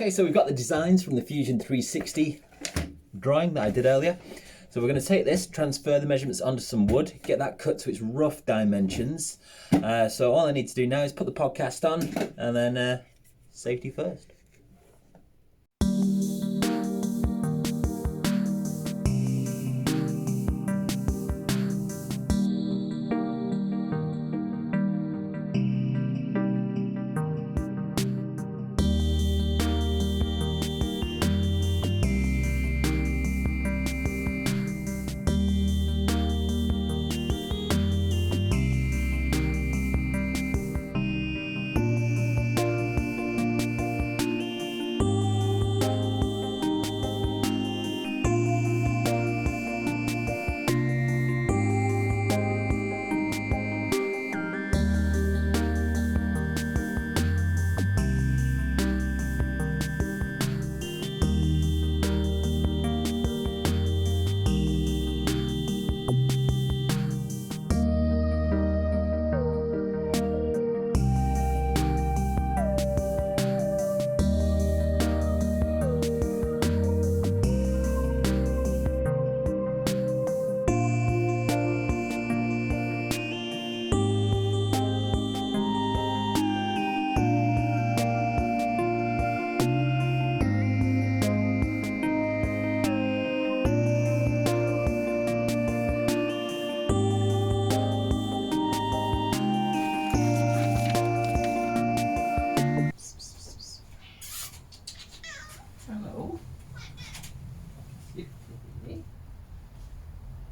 Okay, so we've got the designs from the Fusion 360 drawing that I did earlier. So we're going to take this, transfer the measurements onto some wood, get that cut to its rough dimensions. So all I need to do now is put the podcast on, and then safety first. Hello.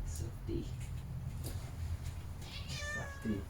Softy. Softy.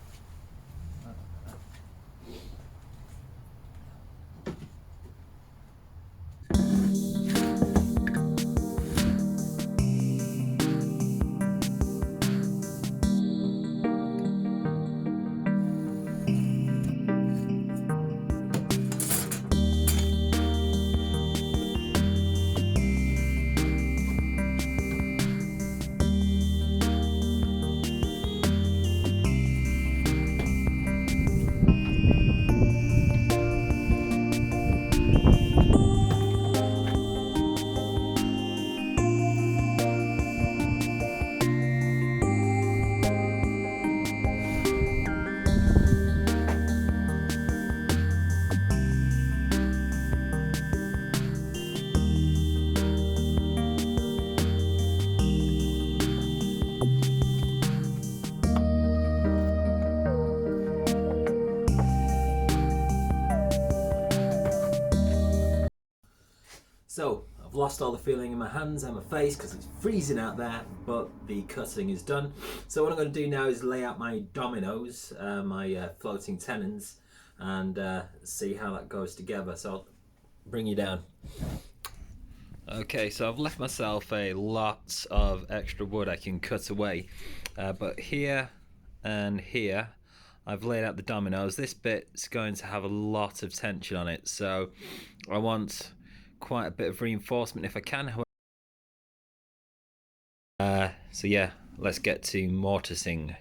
So, I've lost all the feeling in my hands and my face because it's freezing out there, but the cutting is done. So what I'm going to do now is lay out my dominoes, my floating tenons, and see how that goes together. So I'll bring you down. Okay, so I've left myself a lot of extra wood I can cut away, but here and here I've laid out the dominoes. This bit's going to have a lot of tension on it, so I want quite a bit of reinforcement if I can. So yeah, let's get to mortising.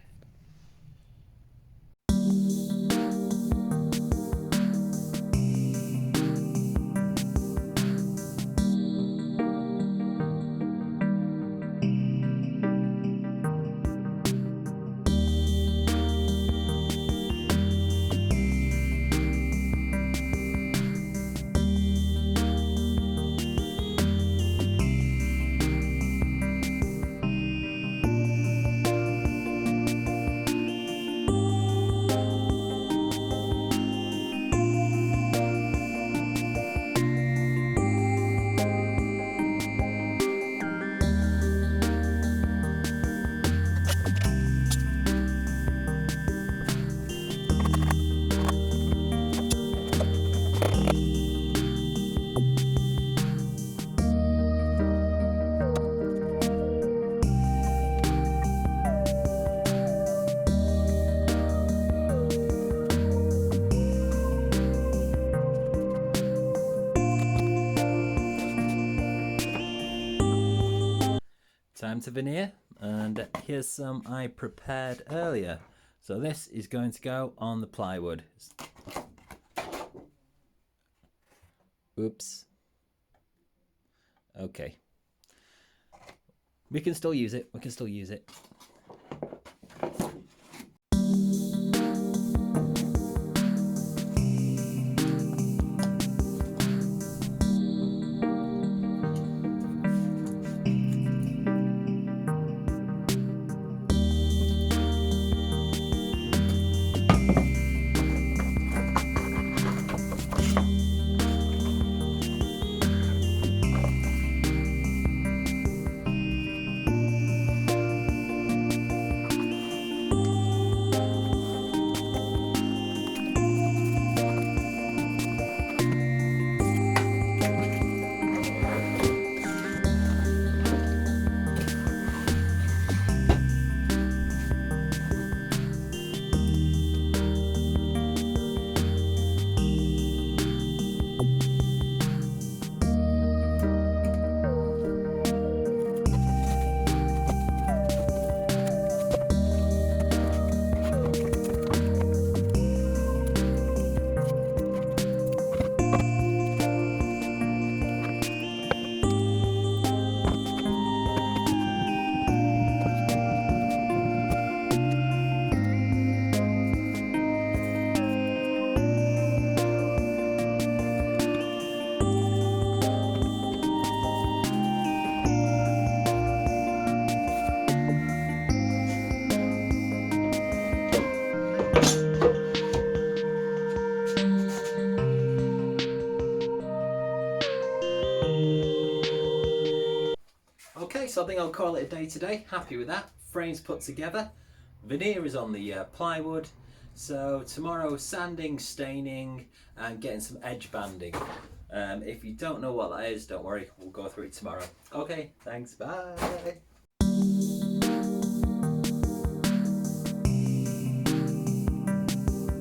Time to veneer, and here's some I prepared earlier. So this is going to go on the plywood. Oops. Okay. We can still use it. We can still use it. Okay, so I think I'll call it a day today. Happy with that. Frames put together. Veneer is on the plywood. So tomorrow, sanding, staining, and getting some edge banding. If you don't know what that is, don't worry. We'll go through it tomorrow. Okay, thanks. Bye.